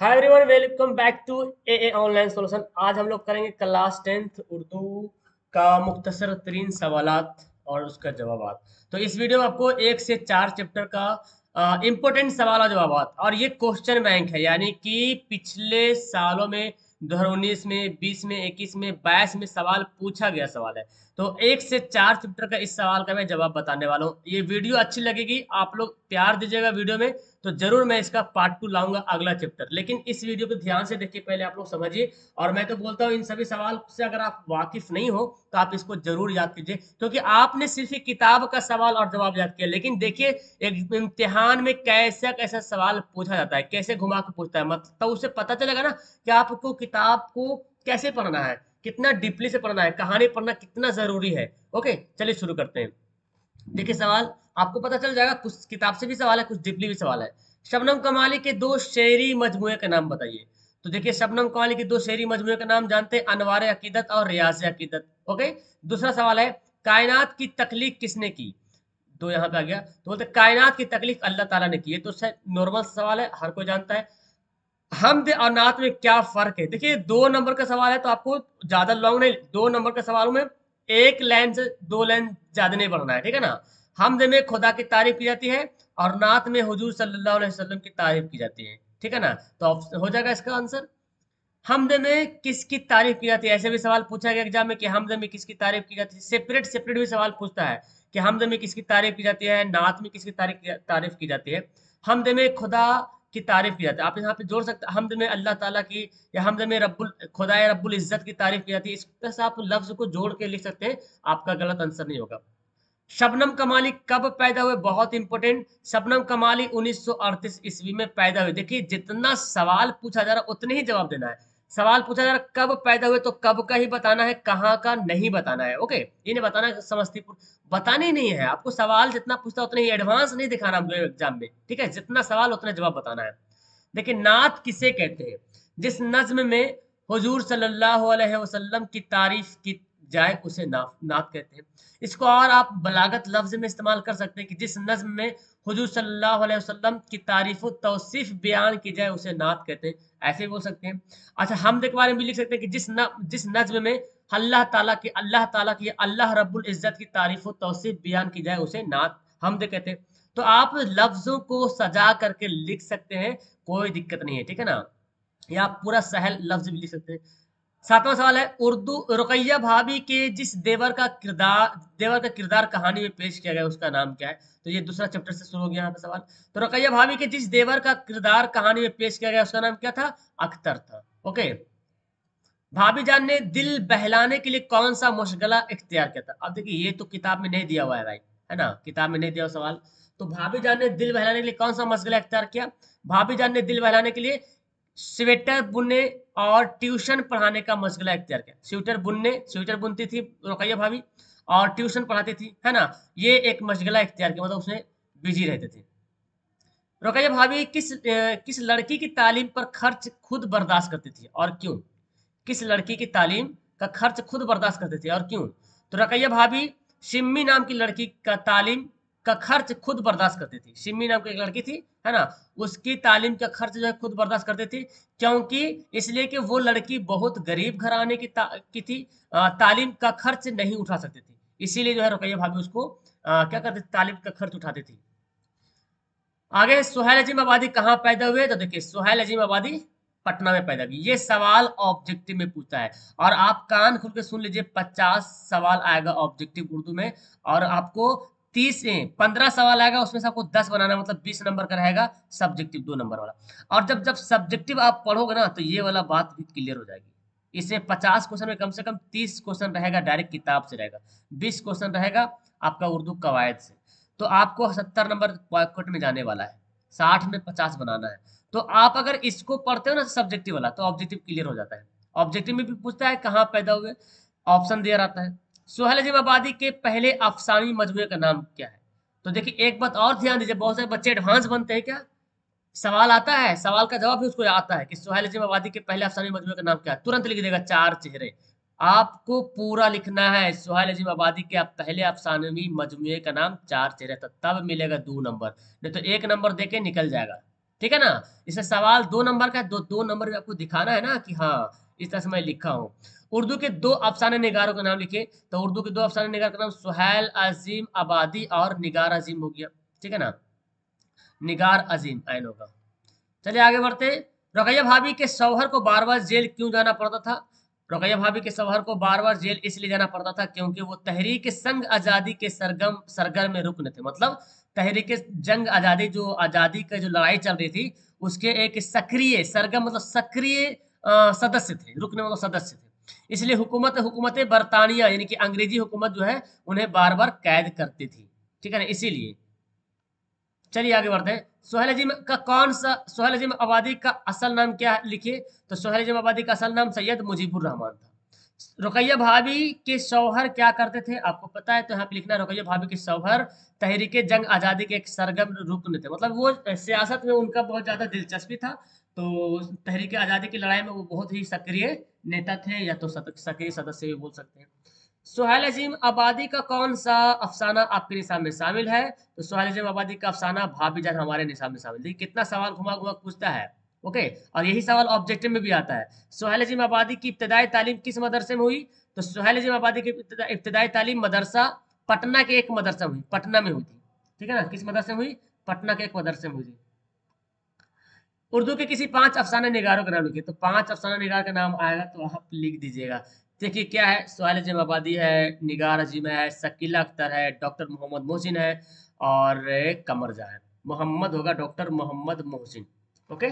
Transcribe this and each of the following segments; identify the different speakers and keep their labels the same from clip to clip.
Speaker 1: Hi everyone, welcome back to a online solution. आज हम लोग करेंगे क्लास 10th उर्दू का मुख्तसर तरीन सवालात और उसका जवाबात। तो इस वीडियो में आपको 1 से 4 चैप्टर का इम्पोर्टेंट सवाल और जवाबात, और ये क्वेश्चन बैंक है, यानी कि पिछले सालों में 2019 में, 20 में, 21 में, 22 में सवाल पूछा गया सवाल है। तो 1 से 4 चैप्टर का इस सवाल का मैं जवाब बताने वाला हूँ। ये वीडियो अच्छी लगेगी, आप लोग प्यार दीजिएगा वीडियो में, तो जरूर मैं इसका पार्ट 2 लाऊंगा, अगला चैप्टर। लेकिन इस वीडियो को ध्यान से देखिए, पहले आप लोग समझिए। और मैं तो बोलता हूँ इन सभी सवाल से अगर आप वाकिफ नहीं हो तो आप इसको जरूर याद कीजिए, क्योंकि आपने सिर्फ एक किताब का सवाल और जवाब याद किया, लेकिन देखिए एक इम्तिहान में कैसा कैसा सवाल पूछा जाता है, कैसे घुमा के पूछता है, मतलब तो उससे पता चलेगा ना कि आपको किताब को कैसे पढ़ना है, कितना डीपली से पढ़ना है, कहानी पढ़ना कितना जरूरी है। ओके, चलिए शुरू करते हैं। देखिए सवाल आपको पता चल जाएगा, कुछ किताब से भी सवाल है, कुछ डिपली भी सवाल है। शबनम कमाली के दो शेरी मजमूए का नाम बताइए। तो देखिए शबनम कमाली के दो शेरी मजमूए का नाम जानते हैं, अनवार अकीदत और रियाज अकीदत। ओके। दूसरा सवाल है, कायनात की तख्लीक किसने की। तो यहाँ पे आ गया, तो बोलते कायनात की तख्लीक अल्लाह ताला ने की है। तो नॉर्मल सवाल है, हर कोई जानता है। हमद और नात में क्या फर्क है। देखिए 2 नंबर का सवाल है, तो आपको ज्यादा लॉन्ग नहीं, 2 नंबर के सवालों में एक लाइन से 2 लाइन ज्यादा नहीं पढ़ना है, ठीक है ना। हमद में खुदा की तारीफ की जाती है, और नात में हुजूर सल्लल्लाहु अलैहि वसल्लम की तारीफ की जाती है, ठीक है ना। तो हो जाएगा इसका आंसर। हमद में किसकी तारीफ की जाती है, ऐसे भी सवाल पूछा गया एग्जाम में कि हमद में किसकी तारीफ की जाती है। सेपरेट सेपरेट भी सवाल पूछता है कि हमद में किसकी तारीफ की जाती है, नात में किसकी तारीफ की जाती है। हमद में खुदा की तारीफ की जाती है, आप यहाँ पे जोड़ सकते हैं हमद में अल्लाह ताला की, या हमद में रब्बुल खुदा रब्बुल इज्जत की तारीफ की जाती है। इस तरह से आप लफ्ज को जोड़ के लिख सकते हैं, आपका गलत आंसर नहीं होगा। शबनम कमाली कब पैदा हुए, बहुत इंपॉर्टेंट। शबनम कमाली 1938 ईस्वी में पैदा हुए। देखिए जितना सवाल पूछा जा रहा है उतने ही जवाब देना है। सवाल पूछा जा रहा है कब पैदा हुए, तो कब का ही बताना है, कहाँ का नहीं बताना है। ओके, ये नहीं बताना है समस्तीपुर, बतानी नहीं है आपको। सवाल जितना पूछता है उतना ही, एडवांस नहीं दिखाना हमको एग्जाम में, ठीक है। जितना सवाल उतना जवाब बताना है। देखिए नात किसे कहते हैं, जिस नज्म में हुजूर सल्लल्लाहु अलैहि वसल्लम की तारीफ की जाए उसे नात कहते हैं। इसको और आप बलागत लफ्ज में इस्तेमाल कर सकते हैं कि जिस नज्म में हुजूर सल्लल्लाहु अलैहि वसल्लम की तारीफ तौसीफ बयान की जाए उसे नात कहते हैं, ऐसे भी बोल सकते हैं। अच्छा हमद के बारे में भी लिख सकते हैं कि जिस नज्म में अल्लाह ताला की अल्लाह रब्बुल इज्जत की तारीफ तौसीफ बयान की जाए उसे नात हमद कहते हैं। तो आप लफ्जों को सजा करके लिख सकते हैं, कोई दिक्कत नहीं है, ठीक है ना। या आप पूरा सहल लफ्ज भी लिख सकते हैं। 7वां सवाल है, उर्दू रुकैया भाभी के जिस देवर का किरदार कहानी में पेश किया गया उसका नाम क्या है। तो ये दूसरा चैप्टर से शुरू हो गया यहाँ पे सवाल। तो रुकैया भाभी के जिस देवर का किरदार कहानी में पेश किया गया उसका नाम क्या था, अख्तर था। ओके। भाभी जान ने दिल बहलाने के लिए कौन सा मुशगला इख्तियार किया था। अब देखिए ये तो किताब में नहीं दिया हुआ है भाई, है ना, किताब में नहीं दिया हुआ सवाल। तो भाभी जान ने दिल बहलाने के लिए कौन सा मशगला इख्तियार किया। भाभी जान ने दिल बहलाने के लिए स्वेटर बुनने और ट्यूशन पढ़ाने का मशगला इख्तियार किया। स्वेटर बुनती थी रुकैया भाभी, और ट्यूशन पढ़ाती थी, है ना। ये एक मशगला इख्तियार किया, मतलब उसमें बिजी रहते थे। रुकैया भाभी किस लड़की की तालीम पर खर्च खुद बर्दाश्त करती थी और क्यों। किस लड़की की तालीम का खर्च खुद बर्दाश्त करते थे और क्यों। तो रकैया भाभी शिम्मी नाम की लड़की का तालीम का खर्च खुद बर्दाश्त करती थी। शिम्मी नाम की एक लड़की थी, है ना, उसकी तालीम का खर्च जो है खुद बर्दाश्त करती थी। क्योंकि इसलिए कि वो लड़की बहुत गरीब घराने की थी, तालीम का खर्च नहीं उठा सकती थी, इसीलिए जो है रुकैया भाभी उसको क्या करती थी, तालीम का खर्च उठाती थी। आगे सुहेल अजीम आबादी कहाँ पैदा हुए। तो देखिए सुहेल अजीम आबादी पटना में पैदा हुई। ये सवाल ऑब्जेक्टिव में पूछता है, और आप कान खोल के सुन लीजिए, 50 सवाल आएगा ऑब्जेक्टिव उर्दू में, और आपको 15 सवाल आएगा, उसमें से आपको 10 बनाना, मतलब 20 नंबर का रहेगा सब्जेक्टिव, 2 नंबर वाला। और जब जब सब्जेक्टिव आप पढ़ोगे ना, तो ये वाला बात भी क्लियर हो जाएगी। इसमें 50 क्वेश्चन में कम से कम 30 क्वेश्चन रहेगा डायरेक्ट किताब से रहेगा, 20 क्वेश्चन रहेगा आपका उर्दू कवायद से। तो आपको 70 नंबर पॉकेट में जाने वाला है, 60 में 50 बनाना है। तो आप अगर इसको पढ़ते हो ना सब्जेक्टिव वाला, तो ऑब्जेक्टिव क्लियर हो जाता है। ऑब्जेक्टिव में भी पूछता है कहाँ पैदा हुए, ऑप्शन दिया रहता है। सोहेल अजीम आबादी के पहले अफसानी मजमूए का नाम क्या है। तो देखिए एक बात और ध्यान दीजिए, बहुत सारे बच्चे एडवांस बनते हैं क्या, सवाल आता है, सवाल का जवाब भी उसको आता है कि सोहेल अजीम आबादी के पहले अफसानी मजमूए का नाम क्या है, तुरंत लिख देगा चार चेहरे। आपको पूरा लिखना है सोहेल अजीम आबादी के आप पहले अफसानवी मजमूए का नाम चार चेहरे था, तब मिलेगा 2 नंबर, नहीं तो 1 नंबर देके निकल जाएगा, ठीक है ना। इसमें सवाल 2 नंबर का है, दो नंबर में आपको दिखाना है ना कि हाँ इस तरह से मैं लिखा हूँ। उर्दू के 2 अफसाने निगारों का नाम लिखिए। तो उर्दू के 2 अफसाने निगार का नाम सुहैल अजीम आबादी और निगार अजीम हो गया, ठीक है ना। निगार अजीम ऐन होगा। चलिए आगे बढ़ते हैं। रुकैया भाभी के शौहर को बार बार जेल क्यों जाना पड़ता था? रुकैया भाभी के शौहर को बार बार जेल इसलिए जाना पड़ता था क्योंकि वो तहरीक संग आजादी के सरगर्म में रुकन थे। मतलब तहरीक जंग आजादी, जो आजादी का जो लड़ाई चल रही थी, उसके एक सक्रिय सरगम मतलब सक्रिय सदस्य थे, रुकने मतलब सदस्य थे। इसलिए हुकूमत बरतानिया यानी कि अंग्रेजी हुकूमत जो है उन्हें बार बार कैद करती थी, ठीक है ना, इसीलिए। चलिए आगे बढ़ते हैं। सोहेल अजीम आबादी का असल नाम क्या है लिखिए। तो सोहेल अजीम आबादी का असल नाम सैयद मुजीबुर रहमान था। रुकैया भाभी के शौहर क्या करते थे आपको पता है, तो यहाँ पे लिखना है रुकैया भाभी के शौहर तहरीक जंग आज़ादी के एक सरगर्म रुकन थे। मतलब वो सियासत में उनका बहुत ज़्यादा दिलचस्पी था। तो तहरीक आज़ादी की लड़ाई में वो बहुत ही सक्रिय नेता थे, या तो सक्रिय सदस्य भी बोल सकते हैं। सुहेल अजीम आबादी का कौन सा अफसाना आपके निसाब में शामिल है? तो सुहेल अजीम आबादी का अफसाना भाभीजान हमारे निसाब में शामिल। देखिए कितना सवाल घुमा घुमा पूछता है। ओके, और यही सवाल ऑब्जेक्टिव में भी आता है। सुहेल अजीम आबादी की इब्तदाई तालीम किस मदरसे में हुई? तो सुहेल अजीम आबादी की इब्तदाई तालीम मदरसा पटना के एक मदरसा में हुई, पटना में हुई थी, ठीक है ना। किस मदरसे में हुई? पटना के एक मदरसे में हुई थी। उर्दू के किसी 5 अफसाना निगारों का नाम लिखिए। तो 5 अफसाना निगार का नाम आएगा तो आप लिख दीजिएगा। देखिए क्या है, सुहेल अजीम आबादी है, निगार अजीम है, शकीला अख्तर है, डॉक्टर मोहम्मद मोहसिन है, और कमर जहां है। मोहम्मद होगा डॉक्टर मोहम्मद मोहसिन। ओके,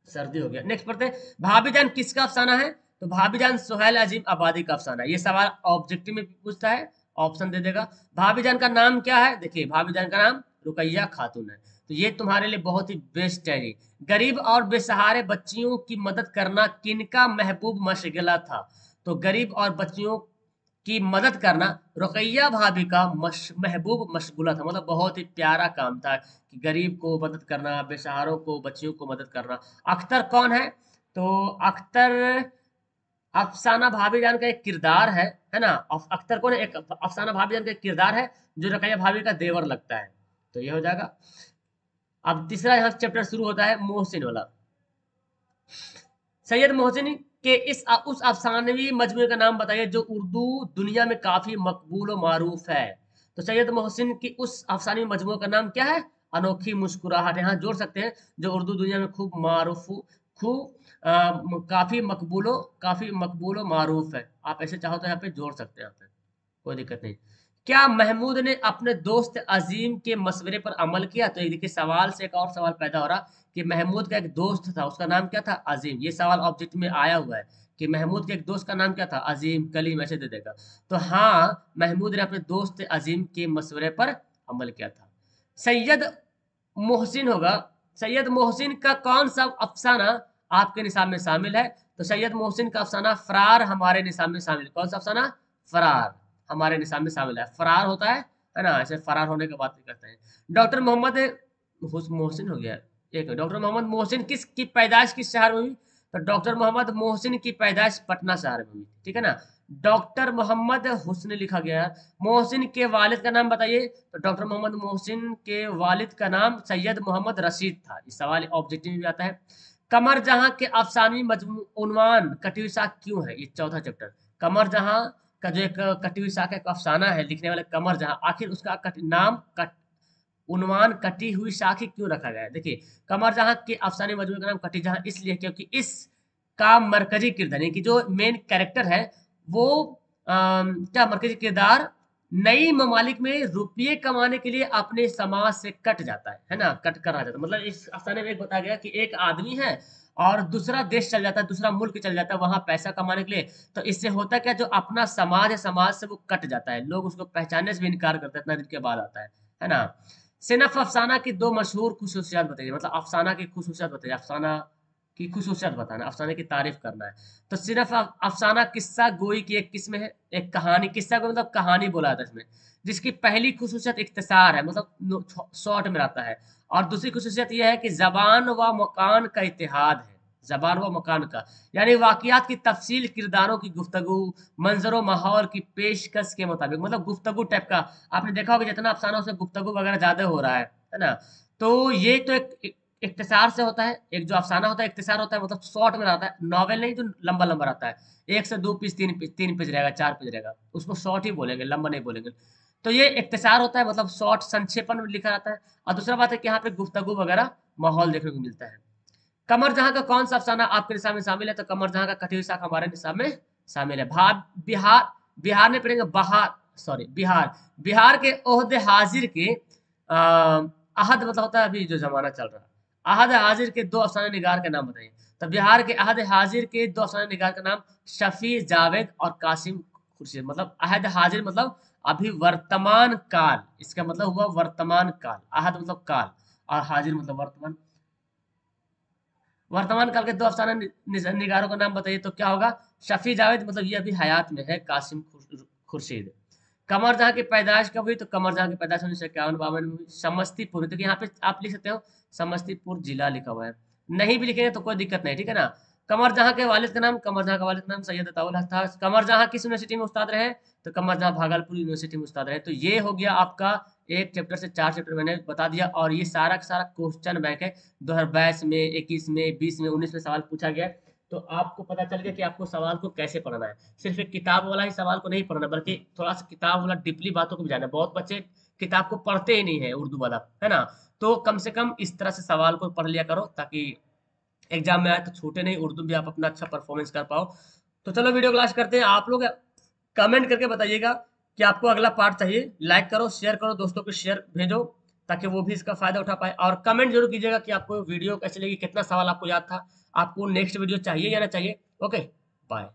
Speaker 1: सर्दी हो गया। नेक्स्ट पढ़ते हैं। भाभीजान किसका अफसाना है? तो भाभीजान सुहेल अजीम आबादी का अफसाना है। ये सवाल ऑब्जेक्टिव में पूछता है, ऑप्शन दे देगा। भाभीजान का नाम क्या है? देखिए भाभीजान का नाम रुकैया खातून है। तो ये तुम्हारे लिए बहुत ही बेस्ट है। ये गरीब और बेसहारे बच्चियों की मदद करना किनका महबूब मशगला था? तो गरीब और बच्चियों की मदद करना रुकैया भाभी का महबूब मशगुला था। मतलब बहुत ही प्यारा काम था कि गरीब को मदद करना, बेसहारों को, बच्चियों को मदद करना। अख्तर कौन है? तो अख्तर अफसाना भाभीजान का एक किरदार है ना। अख्तर कौन है? एक अफसाना भाभीजान का एक किरदार है जो रुकैया भाभी का देवर लगता है। तो ये हो जाएगा। अब तीसरा यहाँ चैप्टर शुरू होता है मोहसिन वाला। सैयद मोहसिन के उस अफसानवी मजमूए का नाम बताइए जो उर्दू दुनिया में काफी मकबूल और मारूफ है। तो सैयद मोहसिन की उस अफसानवी मजमूए का नाम क्या है? अनोखी मुस्कुराहट। यहाँ जोड़ सकते हैं जो उर्दू दुनिया में खूब मारूफ, काफी मकबूलो मारूफ है। आप ऐसे चाहो तो यहाँ पे जोड़ सकते हैं, यहाँ पे कोई दिक्कत नहीं। क्या महमूद ने अपने दोस्त अजीम के मशवरे पर अमल किया? तो ये देखिए सवाल से एक और सवाल पैदा हो रहा कि महमूद का एक दोस्त था, उसका नाम क्या था? अजीम। ये सवाल ऑब्जेक्ट में आया हुआ है कि महमूद के एक दोस्त का नाम क्या था? अजीम, कलीम, ऐसे दे देगा। तो हाँ, महमूद ने अपने दोस्त अजीम के मशवरे पर अमल किया था। सैयद मोहसिन होगा। सैयद मोहसिन का कौन सा अफसाना आपके निसाब में शामिल है? तो सैयद मोहसिन का अफसाना फरार हमारे निसाब में शामिल है। कौन सा अफसाना? फरार हमारे निसाब में शामिल है। फरार होता है ना, ऐसे फरार होने की बात करते हैं। डॉक्टर मोहम्मद मोहसिन हो गया एक। डॉक्टर मोहम्मद मोहसिन किस की पैदाइश किस शहर में हुई? तो डॉक्टर मोहम्मद मोहसिन की पैदाइश पटना शहर में हुई, ठीक है ना। डॉक्टर मोहम्मद हुस्न लिखा गया है। मोहसिन के वालिद का नाम बताइए। तो डॉक्टर मोहम्मद मोहसिन के वालिद का नाम सैयद मोहम्मद रशीद था। इस सवाल ऑब्जेक्टिव में भी आता है। कमर जहां के अफसानवी उन्वान कटी हुई साख क्यों है? ये चौथा चैप्टर। कमर जहां का जो एक कटी हुई साख एक अफसाना है लिखने वाले कमर जहां, आखिर उसका उन्वान कटी हुई साखी क्यों रखा गया है? देखिए कमर जहां के अफसाने मजमूए का नाम कटी जहां इसलिए क्योंकि इस का मरकजी किरदार यानी कि जो मेन कैरेक्टर है वो क्या मरकजी किरदार नई ममालिक में रुपये कमाने के लिए अपने समाज से कट जाता है ना, कट कर आ जाता है। मतलब इस अफसाने में एक बताया गया कि एक आदमी है और दूसरा देश चल जाता है, दूसरा मुल्क चल जाता है वहां पैसा कमाने के लिए। तो इससे होता क्या, जो अपना समाज है समाज से वो कट जाता है, लोग उसको पहचानने से भी इनकार करते हैं, इतना दिन के बाद आता है ना। सिनफ अफसाना की 2 मशहूर खुसूसियात बताइए। मतलब अफसाना की खुसूसियात बताइए, अफसाना की खुसूसियत बताना, अफसाने की तारीफ करना है। तो सिर्फ अफसाना किस्सा गोई की एक किस्म है, एक कहानी। किस्सा को मतलब कहानी बोला था इसमें, जिसकी पहली खुसूसियत इख्तिसार है, मतलब शॉर्ट में रहता है। और दूसरी खुसूसियत यह है कि जबान व मकान का इतिहाद है, जबान व मकान का, यानी वाकयात की तफसील, किरदारों की गुफ्तगू, मंजर माहौल की पेशकश के मुताबिक। मतलब गुफ्तगू टाइप का, आपने देखा होगा जितना अफसाना उसमें गुफ्तगू वगैरह ज्यादा हो रहा है ना। तो ये तो एक इख्तिसार से होता है, एक जो अफसाना होता है इख्तिसार होता है, मतलब शॉर्ट में रहता है, नॉवेल नहीं जो लंबा लंबा रहता है, 1 से 2 पेज, 3 पेज, 3 पेज रहेगा, 4 पेज रहेगा, उसको शॉर्ट ही बोलेंगे, लंबा नहीं बोलेंगे। तो ये इख्तिसार होता है, मतलब शॉर्ट संक्षेपण में लिखा रहता है। और दूसरा बात है कि यहाँ पे गुफ्तगू वगैरह माहौल देखने को मिलता है। कमर जहां का कौन सा अफसाना आपके निसाब में शामिल है? तो कमर जहां का कटी हुई साख हमारे निसाब में शामिल है। बिहार, बिहार में पढ़ेंगे बहार, सॉरी बिहार, बिहार के ओहदे हाजिर के अहद मतलब होता है अभी जो जमाना चल रहा है, अहद हाजिर के 2 अफसाने निगार के नाम बताइए। तो बिहार के अहद हाजिर के 2 अफसाने निगार का नाम शफी जावेद और कासिम खुर्शीद। मतलब अहद हाजिर मतलब अभी वर्तमान काल, इसका मतलब हुआ वर्तमान काल, अहद मतलब काल और हाजिर मतलब वर्तमान। वर्तमान काल के 2 अफसाने निगारों का नाम बताइए, तो क्या होगा? शफी जावेद मतलब ये अभी हयात में है, कासिम खुर्शीद। कमर जहां की पैदाइश कब हुई? तो कमर जहां की पैदाइश 1951-52 में हुई, समस्तीपुर में। तो यहाँ पे आप लिख सकते हो समस्तीपुर जिला लिखा हुआ है, नहीं भी लिखेंगे तो कोई दिक्कत नहीं, ठीक है ना। कमर जहां के वालिद का नाम, कमर जहां का वालिद का नाम सैयद अताउल हक था। कमर जहां किस यूनिवर्सिटी में उस्ताद रहे? तो कमर जहां भागलपुर यूनिवर्सिटी में उस्ताद रहे। तो ये हो गया आपका एक चैप्टर से 4 चैप्टर मैंने बता दिया, और ये सारा का सारा क्वेश्चन बैंक है 2022 में, 21 में, 20 में, 19 में सवाल पूछा गया है। तो आपको पता चल गया कि आपको सवाल को कैसे पढ़ना है। सिर्फ एक किताब वाला ही सवाल को नहीं पढ़ना, बल्कि थोड़ा सा किताब वाला डीपली बातों को भी जानना है। बहुत बच्चे किताब को पढ़ते ही नहीं है उर्दू वाला, है ना। तो कम से कम इस तरह से सवाल को पढ़ लिया करो, ताकि एग्जाम में आए तो छूटे नहीं, उर्दू भी आप अपना अच्छा परफॉर्मेंस कर पाओ। तो चलो वीडियो क्लास करते हैं। आप लोग कमेंट करके बताइएगा कि आपको अगला पार्ट चाहिए। लाइक करो, शेयर करो, दोस्तों को शेयर भेजो, ताकि वो भी इसका फायदा उठा पाए। और कमेंट जरूर कीजिएगा कि आपको वीडियो कैसी लगी, कितना सवाल आपको याद था, आपको नेक्स्ट वीडियो चाहिए या ना चाहिए। Okay, bye.